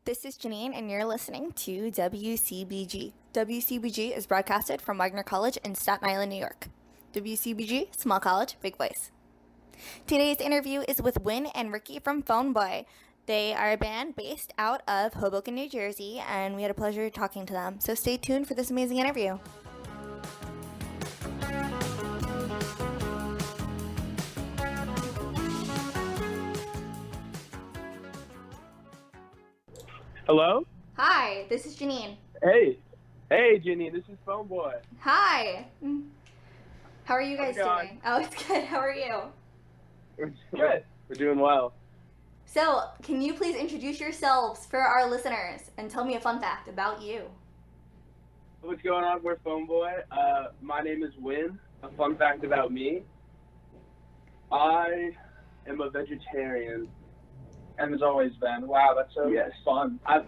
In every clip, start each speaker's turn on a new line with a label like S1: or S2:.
S1: This is Jeanine, and you're listening to WCBG. WCBG is broadcasted from Wagner College in Staten Island, New York. WCBG, small college, big voice. Today's interview is with Wyn and Ricky from Phoneboy. They are a band based out of Hoboken, New Jersey, and we had a pleasure talking to them. So stay tuned for this amazing interview.
S2: Hello?
S1: Hi, this is Jeanine.
S2: Hey. Hey, Jeanine, this is Phoneboy.
S1: Hi. How are you guys
S2: How's it going?
S1: doing? Oh, it's good. How are you?
S2: Good. We're doing well.
S1: So, can you please introduce yourselves for our listeners and tell me a fun fact about you?
S2: What's going on? We're Phoneboy. My name is Wyn. A fun fact about me. I am a vegetarian.
S3: And has always been. Wow, that's so fun.
S2: I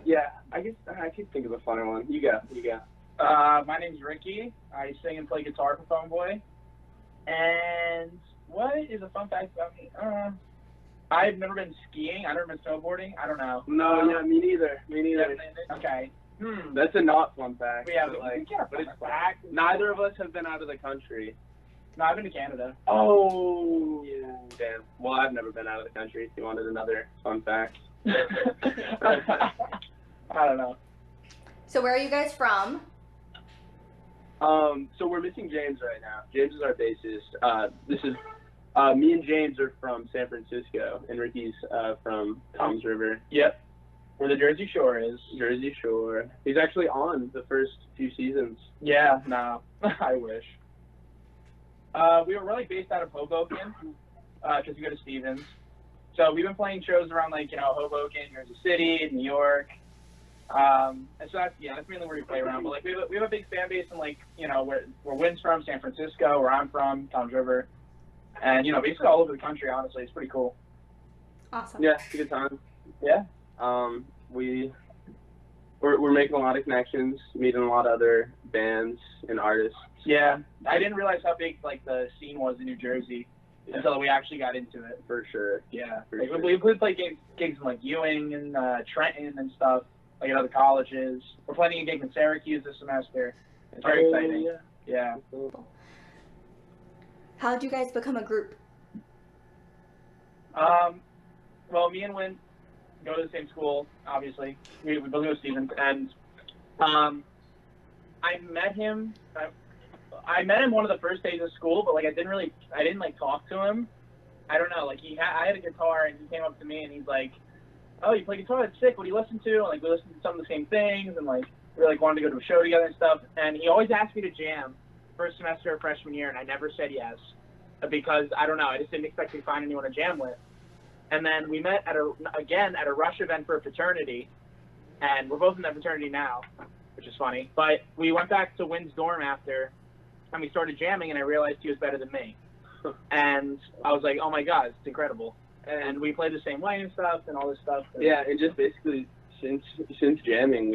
S2: guess I could think of a funner one. You go.
S3: My name's Ricky. I sing and play guitar for Phoneboy. And what is a fun fact about me? I've never been skiing. I've never been snowboarding. I don't know.
S2: No, me neither.
S3: Okay.
S2: That's a not fun fact.
S3: Yeah,
S2: but it's fact. Neither of us have been out of the country.
S3: No, I've been to Canada.
S2: Oh, yeah. Damn. Well, I've never been out of the country. If you wanted another fun fact.
S3: I don't know.
S1: So, where are you guys from?
S2: So we're missing James right now. James is our bassist. This is me and James are from San Francisco, and Ricky's from Tom's River.
S3: Yep. Where the Jersey Shore is.
S2: Jersey Shore. He's actually on the first few seasons.
S3: Yeah, no. I wish. We were really based out of Hoboken, because we go to Stevens. So we've been playing shows around, Hoboken, Jersey City, New York. And so that's mainly where we play around. But, we have a big fan base in, where Wyn's from, San Francisco, where I'm from, Tom's River. And, basically all over the country, honestly. It's pretty cool.
S1: Awesome.
S2: Yeah, it's a good time.
S3: Yeah.
S2: We're making a lot of connections, meeting a lot of other bands and artists.
S3: Yeah. I didn't realize how big, the scene was in New Jersey until we actually got into it.
S2: For sure.
S3: Yeah.
S2: Sure.
S3: We play gigs in, Ewing and Trenton and stuff, at other colleges. We're playing a gig in Syracuse this semester. It's very exciting. Yeah.
S1: How'd you guys become a group?
S3: Well, me and Wyn go to the same school, obviously. We both go to Stevens, and I met him one of the first days of school, but I didn't talk to him. I don't know, I had a guitar, and he came up to me, and he's like, "Oh, you play guitar? That's sick. What do you listen to?" And we listened to some of the same things, and we wanted to go to a show together and stuff. And he always asked me to jam first semester of freshman year, and I never said yes because I don't know, I just didn't expect to find anyone to jam with. And then we met at a rush event for a fraternity, and we're both in that fraternity now, which is funny. But we went back to Wyn's dorm after, and we started jamming, and I realized he was better than me. And I was like, oh my God, it's incredible. And we played the same way and stuff and all this stuff.
S2: Yeah, and just basically since jamming,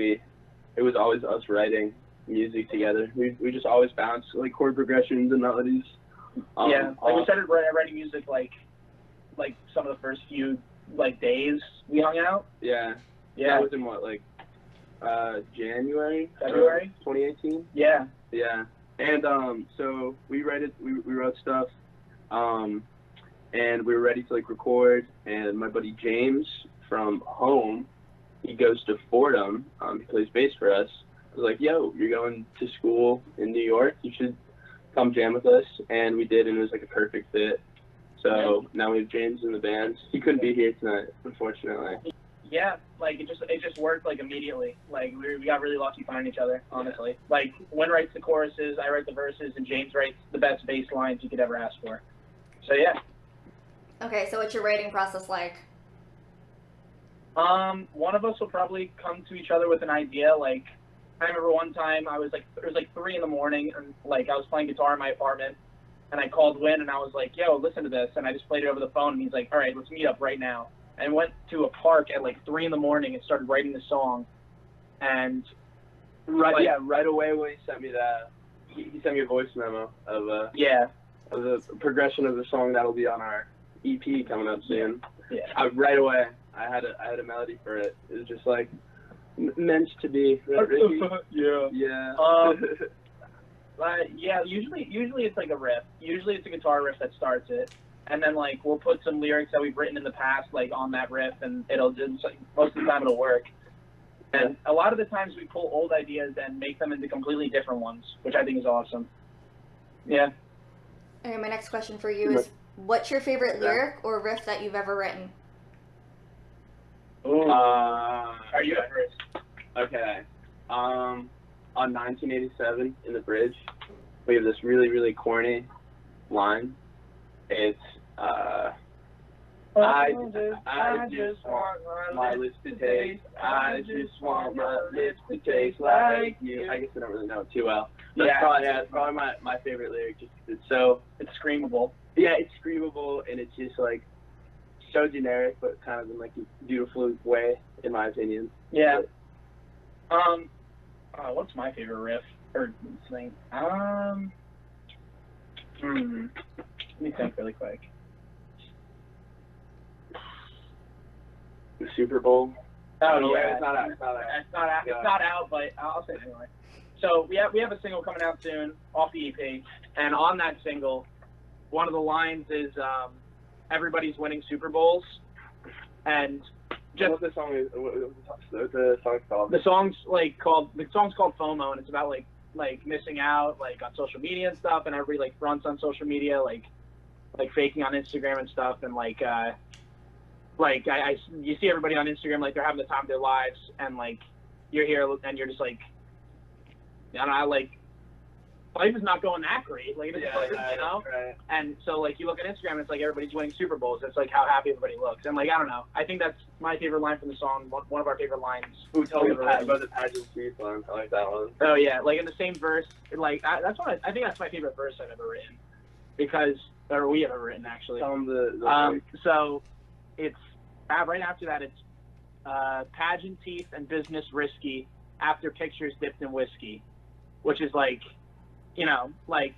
S2: it was always us writing music together. We just always bounced chord progressions and melodies.
S3: We started writing music some of the first few days we hung out.
S2: Yeah. That was in what, January?
S3: February?
S2: 2018?
S3: Yeah.
S2: Yeah. And so we wrote stuff, and we were ready to record, and my buddy James from home, he goes to Fordham, he plays bass for us. I was like, yo, you're going to school in New York, you should come jam with us. And we did, and it was a perfect fit. So now we have James in the band. He couldn't be here tonight, unfortunately.
S3: Yeah, it just worked immediately. We got really lucky finding each other, honestly. Wyn writes the choruses, I write the verses, and James writes the best bass lines you could ever ask for. So yeah.
S1: Okay, so what's your writing process like?
S3: One of us will probably come to each other with an idea. I remember one time it was 3 in the morning, and I was playing guitar in my apartment, and I called Wyn, and I was like, yo, listen to this, and I just played it over the phone, and he's like, all right, let's meet up right now. And went to a park at 3 in the morning and started writing the song, and
S2: right away when he sent me that, he sent me a voice memo of the progression of the song that'll be on our EP coming up soon.
S3: Yeah.
S2: Right away, I had a melody for it. It was just Meant to be. Right, Ricky?
S3: Yeah.
S2: Yeah.
S3: Yeah, usually it's like a riff. Usually it's a guitar riff that starts it, and then like we'll put some lyrics that we've written in the past like on that riff, and it'll just most of the time it'll work. And a lot of the times we pull old ideas and make them into completely different ones, which I think is awesome. Yeah.
S1: Okay, my next question for you is, what's your favorite lyric or riff that you've ever written?
S3: Ooh.
S2: Are
S3: you first?
S2: Okay. On 1987 in the bridge, we have this really, really corny line. It's I just want my lips to taste. I just want my lips to taste like you. I guess I don't really know it too well. That's probably my favorite lyric, just because
S3: it's screamable.
S2: Yeah, it's screamable, and it's just like so generic, but kind of in like a beautiful way, in my opinion.
S3: Yeah. What's my favorite riff or thing? Let me think really quick.
S2: The Super Bowl.
S3: Oh yeah,
S2: it's not out.
S3: It's not out, but I'll say it anyway. So we have a single coming out soon off the EP, and on that single, one of the lines is "Everybody's winning Super Bowls," and just
S2: what the song is. What the song's called?
S3: The song's called FOMO, and it's about like missing out like on social media and stuff, and everybody like fronts on social media, like faking on Instagram and stuff, and you see everybody on Instagram like they're having the time of their lives, and like you're here and you're just like, I don't know, like life is not going that great, like you know.
S2: Right.
S3: And so like you look at Instagram, and it's like everybody's winning Super Bowls. It's like how happy everybody looks, and like I don't know. I think that's my favorite line from the song. One of our favorite lines.
S2: Who told me about the pageant chief line? I like that one.
S3: Oh yeah, like in the same verse, like I think that's my favorite verse I've ever written, or we ever written actually.
S2: Tell them
S3: so it's right after that. It's pageant teeth and business risky after pictures dipped in whiskey, which is like, you know, like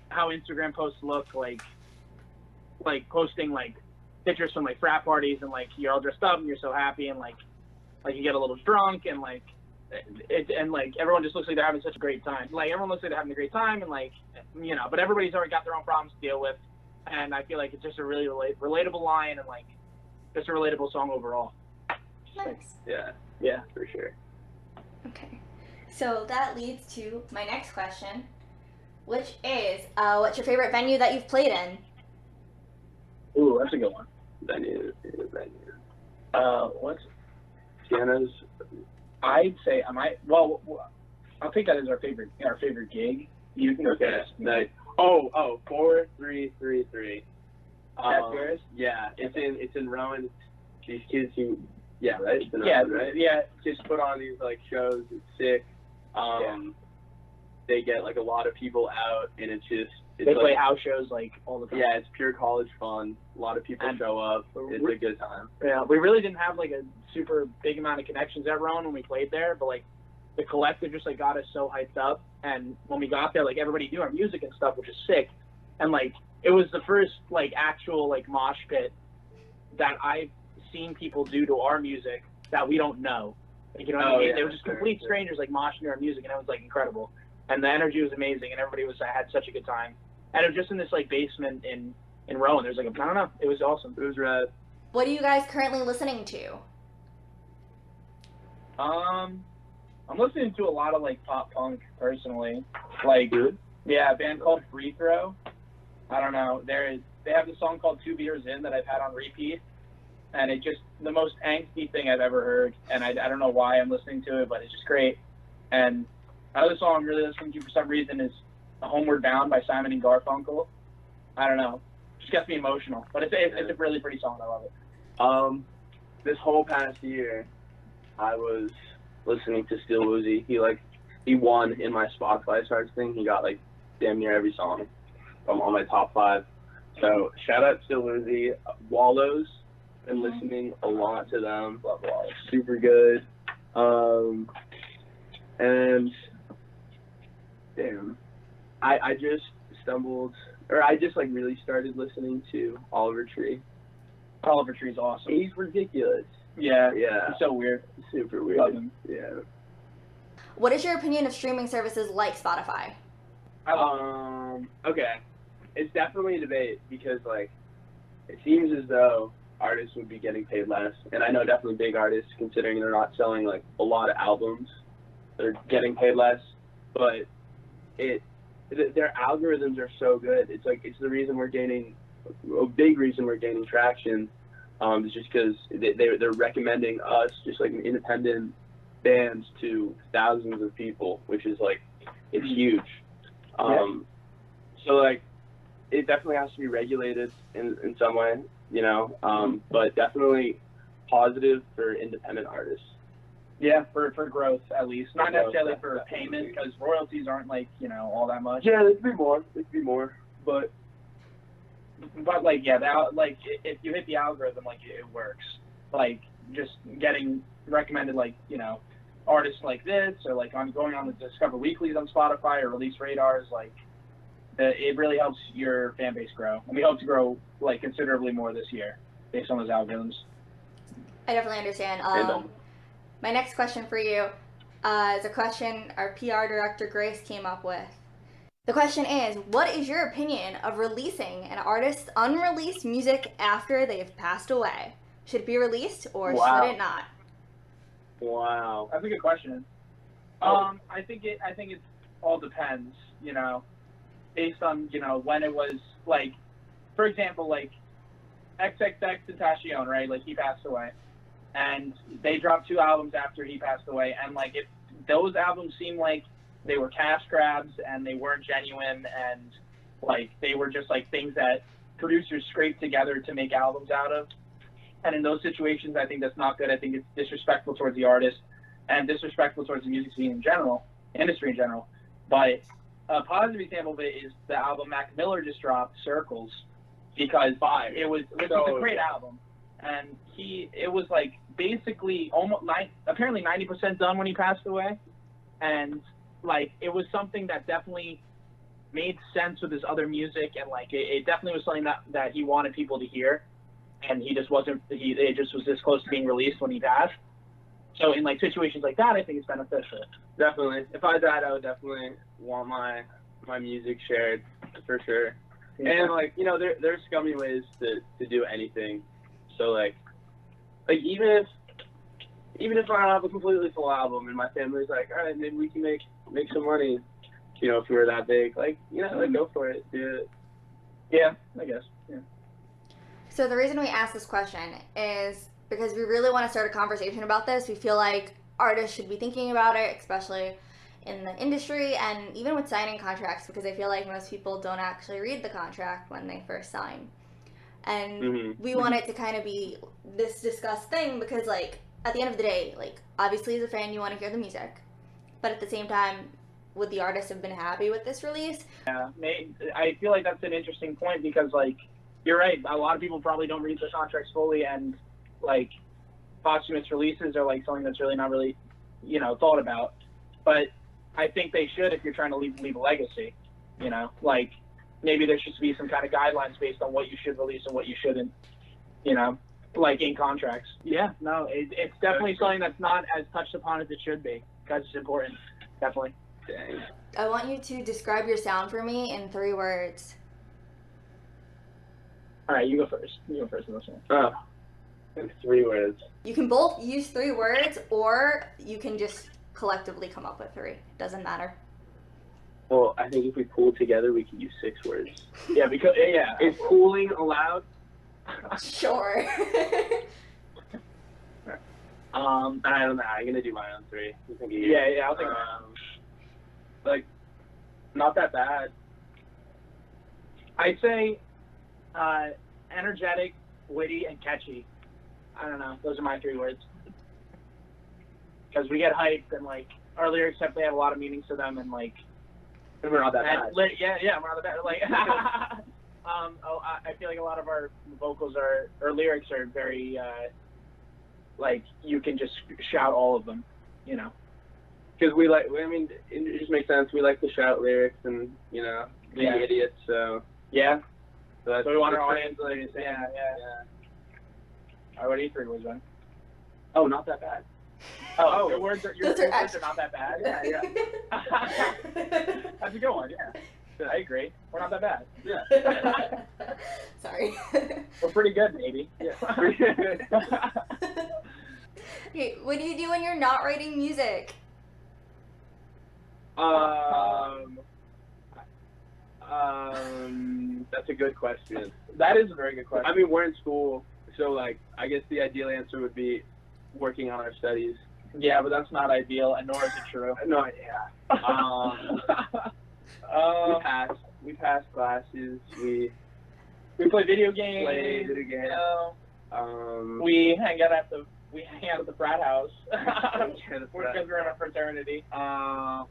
S3: how Instagram posts look like posting like pictures from like frat parties, and like you're all dressed up and you're so happy, and like you get a little drunk, and like and like everyone just looks like they're having such a great time. Like everyone looks like they're having a great time, and like, you know, but everybody's already got their own problems to deal with, and I feel like it's just a really relatable line, and like just a relatable song overall.
S1: Nice.
S2: Yeah, for sure.
S1: Okay, so that leads to my next question, which is, what's your favorite venue that you've played in?
S3: Ooh, that's a good one.
S2: Venue.
S3: What's
S2: Sienna's?
S3: I'd say well, I'll take that as our favorite gig. You can
S2: Okay. Nice. Oh, 4333.
S3: That's yours?
S2: Yeah, it's in Rowan. These kids who, right? It's in
S3: Yeah,
S2: Rowan, right?
S3: yeah.
S2: Just put on these like shows. It's sick. They get like a lot of people out, and they
S3: play house shows like all the time.
S2: Yeah, it's pure college fun. A lot of people show up. It's a good time.
S3: Yeah, we really didn't have like a super big amount of connections at Rowan when we played there, but like the collective just like got us so hyped up, and when we got there, like everybody knew our music and stuff, which is sick, and like it was the first like actual like mosh pit that I've seen people do to our music that we don't know. Like, you know what I mean?
S2: Yeah,
S3: they were just complete strangers like moshing to our music, and it was like incredible. And the energy was amazing, and everybody had such a good time. And it was just in this like basement in Rowan. There's like I don't know, it was awesome. It was rad.
S1: What are you guys currently listening to?
S3: I'm listening to a lot of like pop punk personally. Like, yeah, a band called Free Throw. I don't know. They have the song called 2 Beers In that I've had on repeat, and it's just the most angsty thing I've ever heard. And I don't know why I'm listening to it, but it's just great. And another song I'm really listening to for some reason is Homeward Bound by Simon and Garfunkel. I don't know. It just gets me emotional. But it's a really pretty song. I love it.
S2: This whole past year, I was listening to Still Woozy. He won in my Spotify charts thing. He got like damn near every song from all my top 5. So shout out Still Woozy. Wallows. Been listening a lot to them. Love Wallows. Super good. And damn, I just really started listening to Oliver Tree.
S3: Oliver Tree's awesome.
S2: He's ridiculous.
S3: Yeah.
S2: Yeah.
S3: It's so weird.
S2: Super
S3: Love
S2: weird.
S3: him.
S2: Yeah.
S1: What is your opinion of streaming services like Spotify?
S2: Okay. It's definitely a debate because, like, it seems as though artists would be getting paid less. And I know definitely big artists, considering they're not selling, like, a lot of albums, they're getting paid less. But their algorithms are so good. It's like, it's the reason we're gaining, a big reason we're gaining traction. Is just because they're recommending us, just like an independent bands, to thousands of people, which is like, it's huge. So like, it definitely has to be regulated in some way, you know, but definitely positive for independent artists.
S3: Yeah, for growth at least, not
S2: growth,
S3: necessarily for
S2: definitely.
S3: payment, because royalties aren't like, you know, all that much.
S2: Yeah, there could be more, but
S3: like, yeah, like if you hit the algorithm, like it works. Like just getting recommended, like, you know, artists like this, or like on going on the Discover Weeklies on Spotify or Release Radars, like it really helps your fan base grow. And we hope to grow like considerably more this year based on those algorithms.
S1: I definitely understand. My next question for you is a question our PR director Grace came up with. The question is, what is your opinion of releasing an artist's unreleased music after they've passed away? Should it be released or should it not?
S2: Wow.
S3: That's a good question. I think it all depends, you know, based on, you know, when it was, like, for example, like XXXTentacion, right? Like, he passed away, and they dropped 2 albums after he passed away, and like, if those albums seemed like they were cash grabs and they weren't genuine, and like they were just like things that producers scraped together to make albums out of. And in those situations, I think that's not good. I think it's disrespectful towards the artist and disrespectful towards the music scene in general, industry in general. But a positive example of it is the album Mac Miller just dropped, Circles, because it was a great album. And it was like basically almost apparently 90% done when he passed away. And like, it was something that definitely made sense with his other music, and like it definitely was something that he wanted people to hear, and it just was this close to being released when he passed. So in like situations like that, I think it's beneficial.
S2: Definitely. If I died, I would definitely want my music shared, for sure. Yeah. And like, you know, there's scummy ways to do anything. So like even if I don't have a completely full album and my family's like, all right, maybe we can make some money, you know, if we were that big, like, you know, like, go for it, do it.
S3: Yeah, I guess. Yeah.
S1: So the reason we asked this question is because we really want to start a conversation about this. We feel like artists should be thinking about it, especially in the industry and even with signing contracts, because I feel like most people don't actually read the contract when they first sign. And we want it to kind of be this discussed thing because, like, at the end of the day, like, obviously as a fan you want to hear the music, but at the same time, would the artists have been happy with this release?
S3: Yeah, I feel like that's an interesting point because, like, you're right, a lot of people probably don't read the contracts fully, and like posthumous releases are like something that's really not really, you know, thought about. But I think they should if you're trying to leave a legacy, you know, like maybe there should be some kind of guidelines based on what you should release and what you shouldn't, you know, like in contracts. Yeah, no, it's definitely something that's not as touched upon as it should be because it's important, definitely.
S2: Dang.
S1: I want you to describe your sound for me in 3 words.
S3: All right, you go first. You go first in this one.
S2: Oh, in 3 words.
S1: You can both use 3 words, or you can just collectively come up with 3. Doesn't matter.
S2: Well, I think if we pool together, we can use 6 words.
S3: Yeah, because
S2: Is pooling allowed?
S1: Sure.
S2: I don't know. I'm gonna do my own 3.
S3: Yeah, I'll take
S2: like, not that bad.
S3: I'd say energetic, witty, and catchy. I don't know. Those are my 3 words. Because we get hyped, and like our lyrics definitely have a lot of meanings to them, and like
S2: we're not that bad.
S3: We're not that bad. Like, I feel like a lot of our vocals or lyrics are very like you can just shout all of them, you know.
S2: Because it just makes sense. We like to shout lyrics and, you know, be idiots, so.
S3: Yeah.
S2: So
S3: we want our audience
S2: to
S3: yeah. All right, what are you 3 words, man?
S2: Oh, not that bad.
S3: Oh, your words are
S1: actually
S3: not that bad.
S2: Yeah.
S3: That's a good one. Yeah. I agree. We're not that bad.
S2: Yeah.
S1: Sorry.
S3: We're pretty good, maybe.
S2: Yeah.
S1: Okay, what do you do when you're not writing music?
S2: That's a good question.
S3: That is a very good question.
S2: I mean, we're in school, so like, I guess the ideal answer would be working on our studies.
S3: Yeah, but that's not ideal, and nor is it true.
S2: No, yeah. We passed classes. We
S3: play video games.
S2: play video games.
S3: You know, we hang out at the frat house. Because we're in a fraternity.
S2: I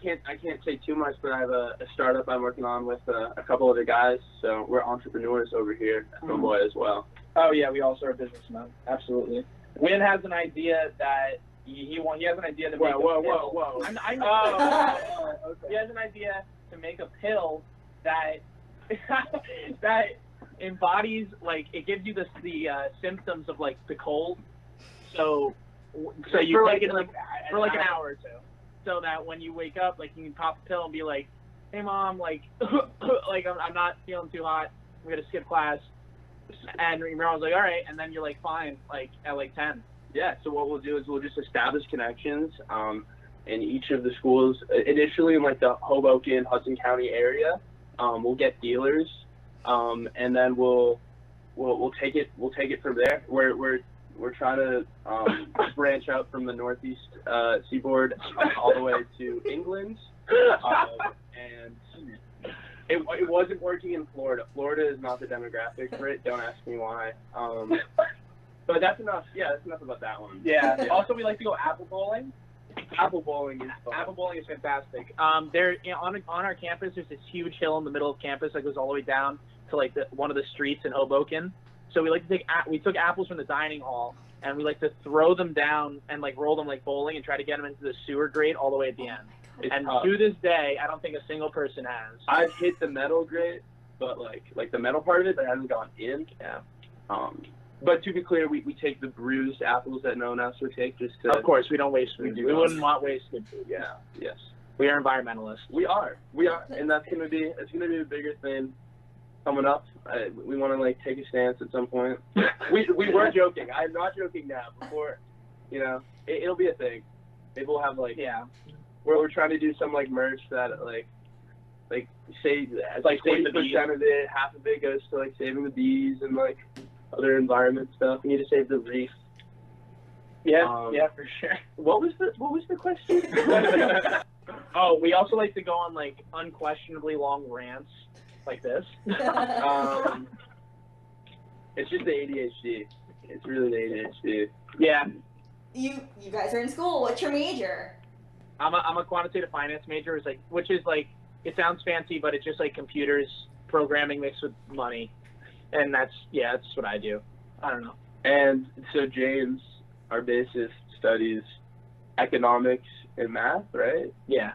S2: can't say too much, but I have a startup I'm working on with a couple other guys. So we're entrepreneurs over here at Phoneboy as well.
S3: Oh yeah, we also are businessmen. Absolutely. Wyn has an idea that he has an idea to make a pill.
S2: Whoa.
S3: Okay. He has an idea to make a pill that that embodies, like, it gives you the symptoms of like the cold. So you take it for like an hour or two, so that when you wake up, like, you can pop the pill and be like, hey mom, like like I'm not feeling too hot, I'm gonna skip class. And your mom's like, all right, and then you're like fine, like at like 10.
S2: Yeah, so what we'll do is we'll just establish connections in each of the schools. Initially in like the Hoboken, Hudson County area, we'll get dealers, and then we'll take it from there. We're trying to branch out from the northeast seaboard all the way to England, and it wasn't working in Florida. Florida is not the demographic for it. Don't ask me why. But that's enough. Yeah, that's enough about that one.
S3: Yeah. Also, we like to go apple bowling.
S2: Apple bowling is fun.
S3: Apple bowling is fantastic. On our campus, there's this huge hill in the middle of campus that goes all the way down to like one of the streets in Hoboken. So we like to we took apples from the dining hall, and we like to throw them down and like roll them like bowling and try to get them into the sewer grate all the way at the end. And to this day, I don't think a single person has.
S2: I've hit the metal grate, but like the metal part of it, but it hasn't gone in.
S3: Yeah.
S2: But to be clear, we take the bruised apples that no one else would take, just to.
S3: Of course, we don't waste food. We wouldn't want wasted food.
S2: Yeah. Yes.
S3: We are environmentalists.
S2: We are, and it's gonna be a bigger thing coming up. We want to like take a stance at some point. we were joking. I'm not joking now. Before, it'll be a thing. Maybe we'll have like we're trying to do some like merch that like say like 40% of it, half of it goes to like saving the bees and like other environment stuff. We need to save the reef.
S3: Yeah, for sure.
S2: What was the question?
S3: Oh, we also like to go on like unquestionably long rants like this.
S2: It's just the ADHD. It's really the ADHD.
S3: Yeah.
S1: You guys are in school. What's your major?
S3: I'm a quantitative finance major. Which is like, it sounds fancy, but it's just like computers, programming mixed with money, and that's what I do. I don't know. And
S2: so James, our bassist, studies economics and math, right?
S3: Yeah.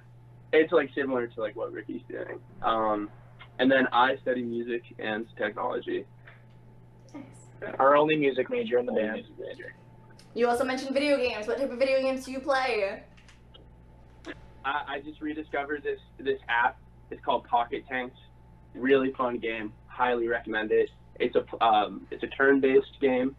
S2: It's like similar to like what Ricky's doing. And then I study music and technology.
S1: Nice.
S3: Our only music major in the band.
S2: Music major.
S1: You also mentioned video games. What type of video games do you play?
S2: I just rediscovered this app. It's called Pocket Tanks. Really fun game. Highly recommend it. It's a turn-based game.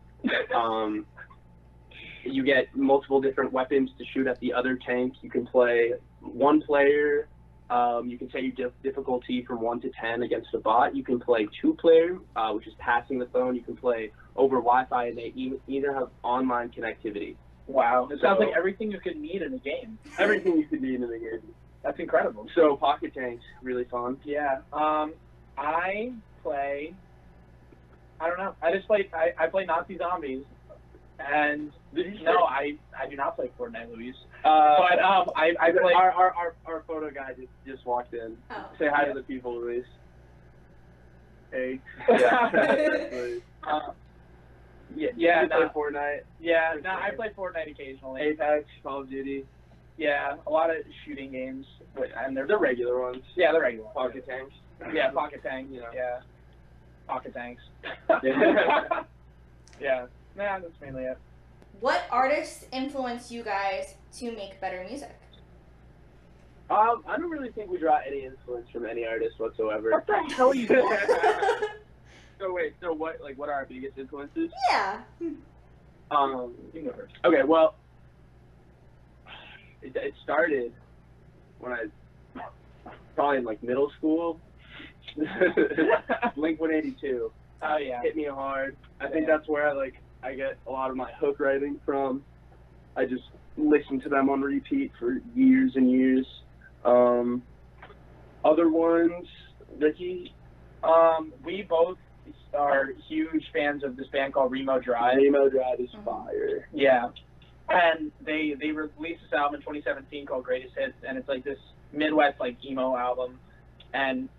S2: You get multiple different weapons to shoot at the other tank. You can play one player. You can set your difficulty from 1 to 10 against a bot. You can play 2-player, which is passing the phone. You can play over Wi-Fi, and they either have online connectivity.
S3: Wow, it sounds like everything you could need in a game.
S2: Everything you could need in a game.
S3: That's incredible.
S2: So Pocket Tanks, really fun.
S3: Yeah. I play. I don't know. I play Nazi Zombies, and no, I do not play Fortnite, Luis. But I play.
S2: Our photo guy just walked in.
S1: Oh.
S2: Say hi to the people, Luis. Hey.
S3: Yeah.
S2: You play Fortnite.
S3: Yeah, no, I play Fortnite occasionally.
S2: Apex, Call of Duty.
S3: Yeah, a lot of shooting games, and they're
S2: The regular ones.
S3: Yeah, the regular ones.
S2: Pocket Tanks.
S3: Pocket Tanks.
S2: You know.
S3: Yeah. Pocket Tanks.
S2: Yeah.
S3: Yeah. Yeah, that's mainly it.
S1: What artists influence you guys to make better music?
S2: I don't really think we draw any influence from any artist whatsoever.
S3: What the hell are you doing?
S2: So wait, so what are our biggest influences?
S1: Yeah.
S3: You can go first.
S2: Okay, well, it started when I probably in like middle school. Blink-182
S3: Oh yeah.
S2: hit me hard. I think that's where I get a lot of my hook writing from. I just listened to them on repeat for years and years. Other ones, Ricky.
S3: We both are huge fans of this band called Remo Drive.
S2: Remo Drive is fire.
S3: Yeah. And they released this album in 2017 called Greatest Hits, and it's like this Midwest like emo album, and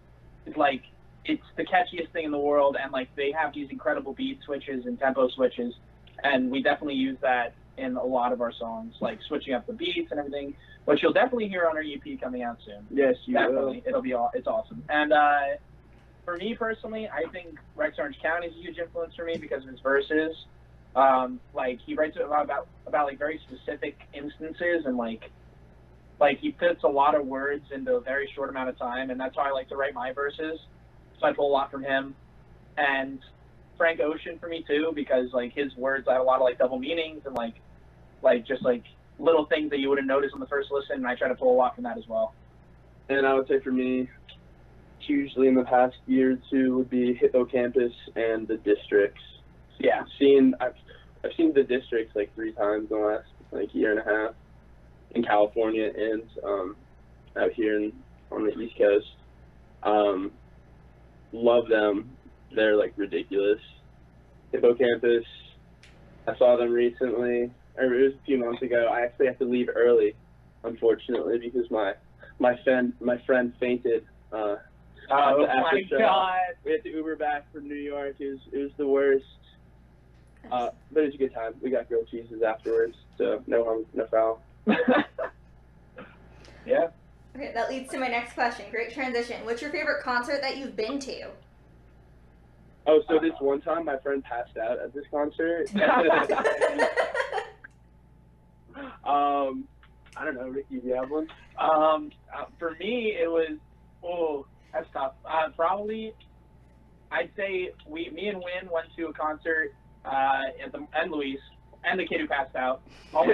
S3: it's like it's the catchiest thing in the world, and like they have these incredible beat switches and tempo switches, and we definitely use that in a lot of our songs, like switching up the beats and everything, which you'll definitely hear on our EP coming out soon.
S2: Yes, you
S3: Definitely,
S2: will.
S3: it's awesome. And for me personally, I think Rex Orange County is a huge influence for me because of his verses. Like he writes about like very specific instances, and like he fits a lot of words into a very short amount of time, and that's how I like to write my verses. So I pull a lot from him. And Frank Ocean for me too, because like his words have a lot of like double meanings and like just like little things that you wouldn't notice on the first listen, and I try to pull a lot from that as well.
S2: And I would say for me, hugely in the past year or two would be Hippocampus and the Districts.
S3: Yeah.
S2: I've seen the Districts like 3 times in the last like year and a half in California and out here on the East Coast. Love them. They're like ridiculous. Hippocampus, I saw them recently, or it was a few months ago. I actually had to leave early, unfortunately, because my friend fainted.
S3: Oh my God!
S2: We had to Uber back from New York. It was the worst. But it was a good time. We got grilled cheeses afterwards, so no harm, no foul.
S3: Yeah.
S1: Okay, that leads to my next question. Great transition. What's your favorite concert that you've been to?
S2: Oh, so this one time my friend passed out at this concert. I don't know, Ricky, do you have one?
S3: For me, it was that's tough. Probably, I'd say me and Wyn went to a concert and Luis and the kid who passed out. All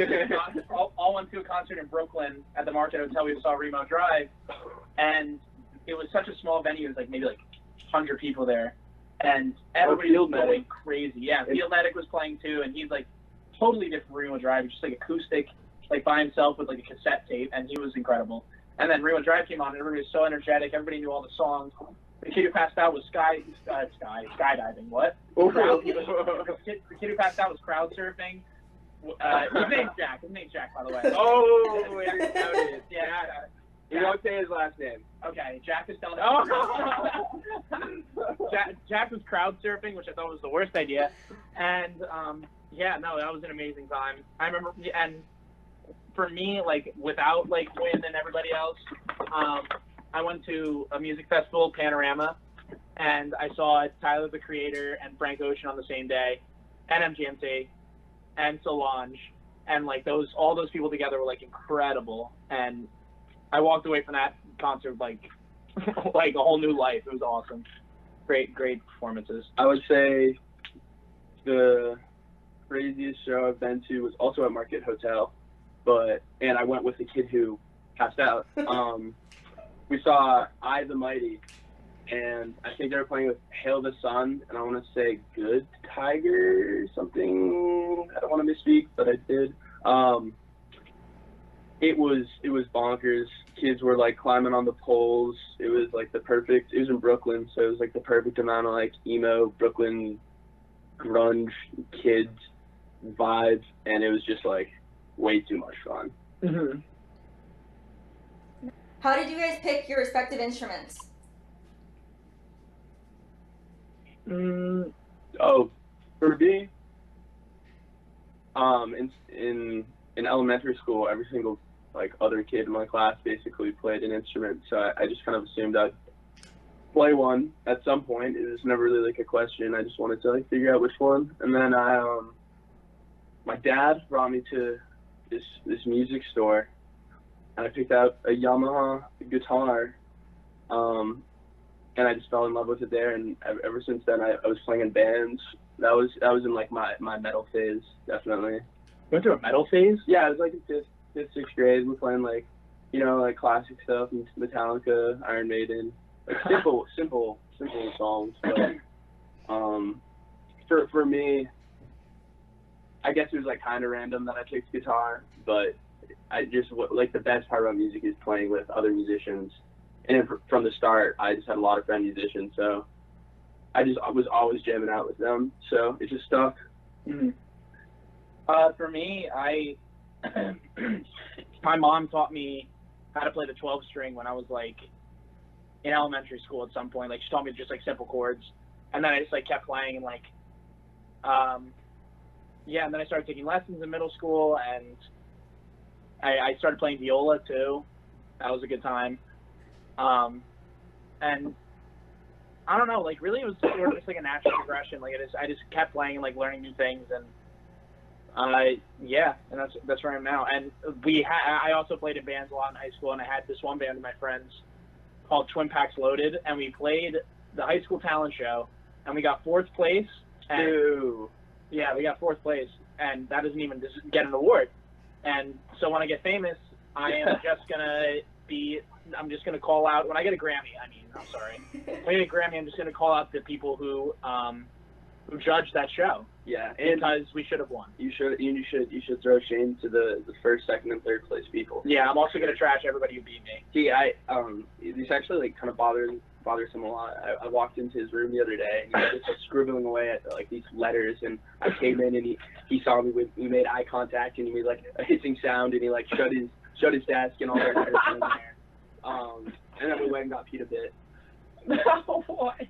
S3: went to a concert in Brooklyn at the Market Hotel. We saw Remo Drive, and it was such a small venue. It was like maybe like 100 people there, and everybody was going crazy. Yeah, Field Medic was playing too, and he's like totally different from Remo Drive. He's just like acoustic, like by himself with like a cassette tape, and he was incredible. And then Remo Drive came on, and everybody was so energetic. Everybody knew all the songs. The kid who passed out was skydiving. What? The kid who passed out was crowd surfing. His name's Jack. His name's Jack, by the way.
S2: Oh, it.
S3: Yeah.
S2: You don't say his last name.
S3: Okay, Jack was telling. Jack was crowd surfing, which I thought was the worst idea. And that was an amazing time. I remember, and for me, like without like Wyn and everybody else, I went to a music festival, Panorama, and I saw Tyler the Creator and Frank Ocean on the same day, and MGMT, and Solange, and like all those people together were like incredible, and I walked away from that concert like like a whole new life. It was awesome. Great performances.
S2: I would say the craziest show I've been to was also at Market Hotel, and I went with the kid who passed out. We saw I the Mighty, and I think they were playing with Hail the Sun, and I want to say Good Tiger or something. I don't want to misspeak, but I did. It was bonkers. Kids were like climbing on the poles. It was like it was in Brooklyn, so it was like the perfect amount of like emo Brooklyn grunge kids vibe, and it was just like way too much fun.
S3: Mm-hmm.
S1: How did you guys pick your respective instruments?
S2: For me, in elementary school, every single like other kid in my class basically played an instrument, so I just kind of assumed I'd play one at some point. It was never really like a question. I just wanted to like figure out which one, and then I my dad brought me to this music store, and I picked out a Yamaha guitar, and I just fell in love with it there. And ever since then, I was playing in bands. That was in like my metal phase, definitely.
S3: Went through a metal phase?
S2: Yeah, it was like in fifth, sixth grade. We're playing like, like classic stuff, Metallica, Iron Maiden, like simple songs. But for me, I guess it was like kind of random that I picked guitar, but I just like the best part about music is playing with other musicians. And from the start, I just had a lot of friend musicians, so I was always jamming out with them. So it just stuck.
S3: Mm-hmm. For me, my mom taught me how to play the 12 string when I was like in elementary school at some point. Like she taught me just like simple chords, and then I just like kept playing and like, and then I started taking lessons in middle school, and I started playing viola too. That was a good time. And I don't know, like really it was sort of just like a natural progression. Like I just kept playing and like learning new things, and and that's where I am now. And I also played in bands a lot in high school, and I had this one band of my friends called Twin Packs Loaded, and we played the high school talent show, and we got 4th place. And, yeah, we got 4th place, and that doesn't even get an award. And so when I get famous, I'm just gonna call out when I get a Grammy. When I get a Grammy, I'm just gonna call out the people who judged that show.
S2: Yeah, and
S3: because we should have won.
S2: You should throw shame to the 1st, 2nd, and 3rd place people.
S3: Yeah, I'm also gonna trash everybody who beat me.
S2: See, this actually like kind of bothers him a lot. I walked into his room the other day, and he was just like, scribbling away at like these letters, and I came in and he saw me. We made eye contact, and he made like a hissing sound, and he like shut his desk and all that letters in there. And then we went and got Pete a bit.
S3: No, boy.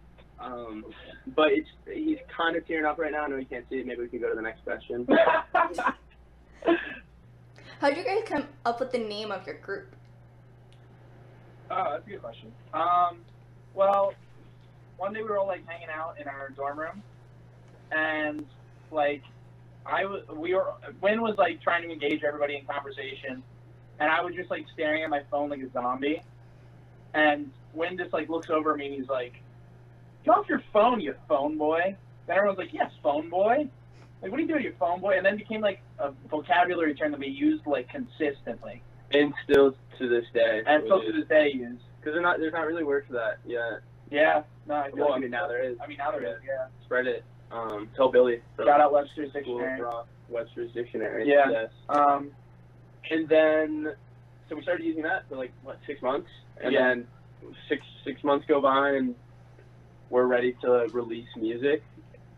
S2: But he's kind of tearing up right now. I know you can't see it. Maybe we can go to the next question.
S1: How'd you guys come up with the name of your group?
S3: Oh, that's a good question. Well, one day we were all like hanging out in our dorm room, and like Wyn was like trying to engage everybody in conversation, and I was just like staring at my phone like a zombie, and Wyn just like looks over at me and he's like, "Get off your phone, you phone boy." Then everyone's like, "Yes, phone boy." Like, what are you doing, you phone boy? And then it became like a vocabulary term that we used like consistently.
S2: And still to this day.
S3: And still to this day used.
S2: Because there's not really word for that yet.
S3: Yeah. No, I feel like
S2: now there is.
S3: Now there is, yeah.
S2: Spread it. Tell Billy.
S3: Shout out Webster's Dictionary.
S2: Webster's Dictionary.
S3: Yeah.
S2: Yes. And then, so we started using that for like, 6 months? And then six months go by, and we're ready to release music,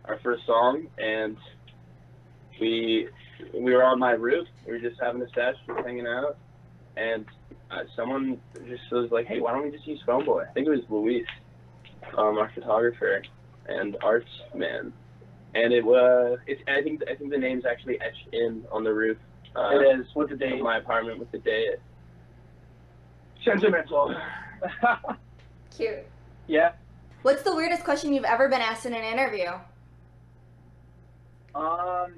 S2: our first song, and we were on my roof. We were just having a sesh, just hanging out, and someone just was like, "Hey, why don't we just use Phoneboy?" I think it was Luis, our photographer and arts man, and I think the name's actually etched in on the roof.
S3: It is with the date.
S2: Of my apartment with the date.
S3: Sentimental.
S1: Cute.
S3: Yeah.
S1: What's the weirdest question you've ever been asked in an interview?
S3: I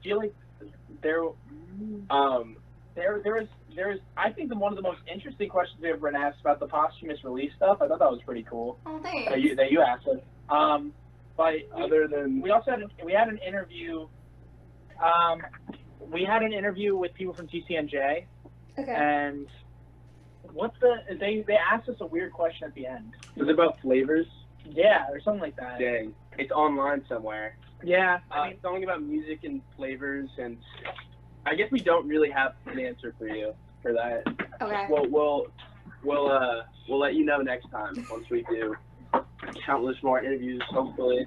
S3: feel like there was I think one of the most interesting questions we ever been asked about the posthumous release stuff. I thought that was pretty cool.
S1: Oh, thanks.
S3: That you asked us. But
S2: other than
S3: we also had an interview. We had an interview with people from TCNJ.
S1: Okay.
S3: And they asked us a weird question at the end.
S2: Was it about flavors?
S3: Yeah, or something like that.
S2: Dang, it's online somewhere.
S3: Yeah,
S2: something about music and flavors, and I guess we don't really have an answer for you for that.
S1: Okay.
S2: We'll let you know next time once we do countless more interviews, hopefully.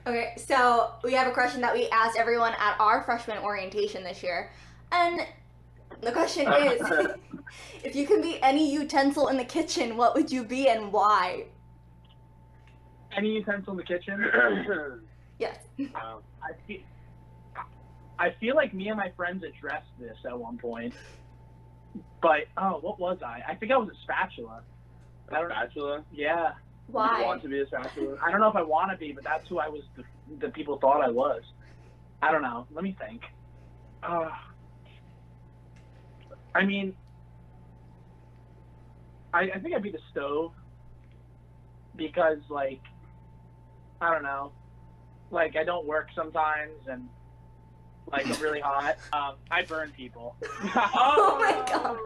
S1: Okay, so we have a question that we asked everyone at our freshman orientation this year, and the question is, if you can be any utensil in the kitchen, what would you be and why?
S3: Any utensil in the kitchen?
S1: Yes.
S3: I feel like me and my friends addressed this at one point. But, what was I? I think I was a spatula.
S2: Spatula?
S3: Yeah.
S1: Why?
S2: You want to be a spatula?
S3: I don't know if I want to be, but that's who I was, the people thought I was. I don't know. Let me think. I mean, I think I'd be the stove because, like, I don't know. Like, I don't work sometimes and, like, I'm really hot. I burn people.
S1: Oh my god.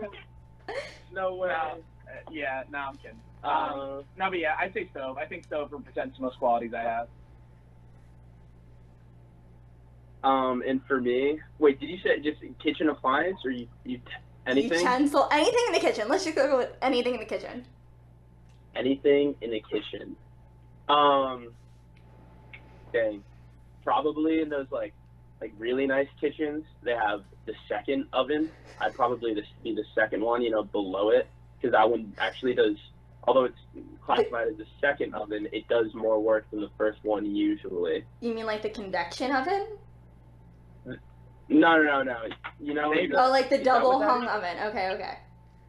S2: No way.
S3: Yeah, no, I'm kidding. No, but yeah, I'd say stove. I think stove represents the most qualities I have.
S2: And for me, wait, did you say just kitchen appliance or you anything?
S1: Utensil, anything in the kitchen. Let's just go with anything in the kitchen.
S2: Anything in the kitchen. Dang. Probably in those like really nice kitchens, they have the second oven. I'd probably be the second one, below it, because that one actually does. Although it's classified as the second oven, it does more work than the first one usually.
S1: You mean like the convection oven?
S2: No.
S1: Oh, like the
S2: Is that
S1: double
S2: what that
S1: hung
S2: is?
S1: oven. Okay.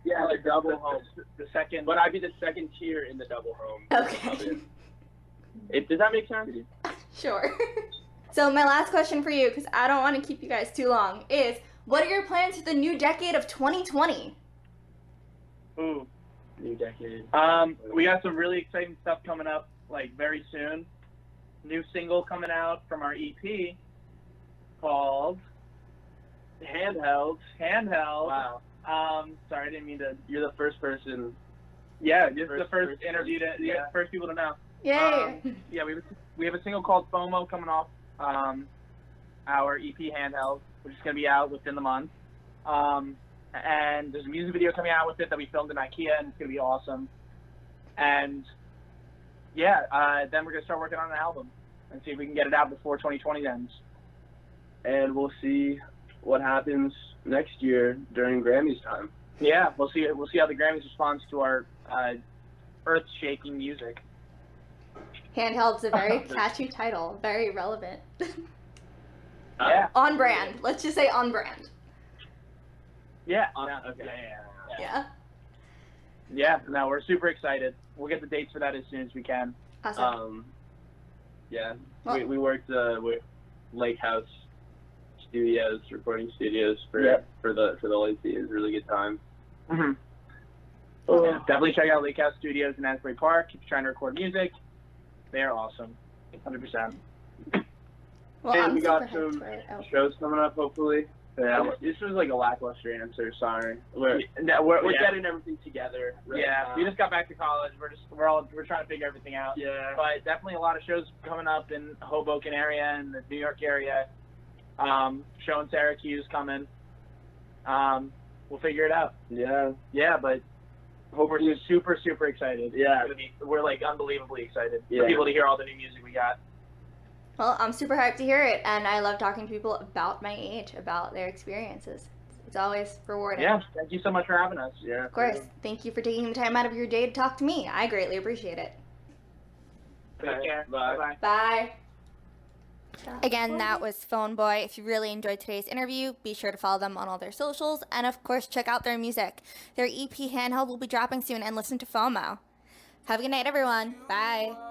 S2: Yeah, the double home.
S3: The second.
S2: But I'd be the second tier in the double home.
S1: Okay.
S2: Oven. Does that make sense?
S1: Sure. So my last question for you, because I don't want to keep you guys too long, is what are your plans for the new decade of 2020?
S3: Ooh.
S2: New decade.
S3: We got some really exciting stuff coming up, like, very soon. New single coming out from our EP called
S2: Handheld.
S3: Wow. Sorry, I didn't mean to.
S2: You're the first person.
S3: Yeah, this is the first
S2: First
S3: interview to,
S2: yeah.
S3: first people to know.
S1: Yay!
S3: Yeah, we have a single called FOMO coming off our EP Handheld, which is going to be out within the month. And there's a music video coming out with it that we filmed in IKEA, and it's going to be awesome. And yeah, then we're going to start working on an album and see if we can get it out before 2020 ends.
S2: And we'll see what happens next year during Grammys time.
S3: Yeah, we'll see how the Grammys responds to our earth-shaking music.
S1: Handheld's a very catchy title, very relevant.
S3: Yeah.
S1: On brand. Let's just say on brand.
S3: Yeah.
S2: Okay.
S1: Yeah.
S3: Yeah. No, we're super excited. We'll get the dates for that as soon as we can.
S1: Awesome.
S2: Yeah.
S1: Well-
S2: We worked with Lake House Studios, recording studios for the late season. It was a really good time.
S3: Mm-hmm. Yeah, definitely check out Lake House Studios in Asbury Park if you're trying to record music. They are awesome. 100%.
S1: Well,
S2: And
S1: I'm
S2: we
S1: super
S2: got
S1: hyped
S2: some
S1: for it. Oh.
S2: shows coming up, hopefully.
S3: Yeah.
S2: This was like a lackluster answer. Sorry. We're
S3: Yeah.
S2: getting everything together. Right
S3: Yeah,
S2: now.
S3: we just got back to college. We're trying to figure everything out.
S2: Yeah.
S3: But definitely a lot of shows coming up in Hoboken area and the New York area. Show in Syracuse coming. We'll figure it out.
S2: Yeah.
S3: Yeah, but we're super, super excited.
S2: Yeah.
S3: We're like unbelievably excited
S2: Yeah.
S3: for people to hear all the new music we got.
S1: Well, I'm super hyped to hear it, and I love talking to people about my age, about their experiences. It's always rewarding.
S3: Yeah, thank you so much for having us.
S2: Yeah.
S1: Of course. Thank you for taking the time out of your day to talk to me. I greatly appreciate it.
S3: Take care.
S2: Bye.
S3: Bye.
S1: Bye.
S4: Again, that was Phoneboy. If you really enjoyed today's interview, be sure to follow them on all their socials, and of course, check out their music. Their EP Handheld will be dropping soon, and listen to FOMO. Have a good night, everyone. Bye.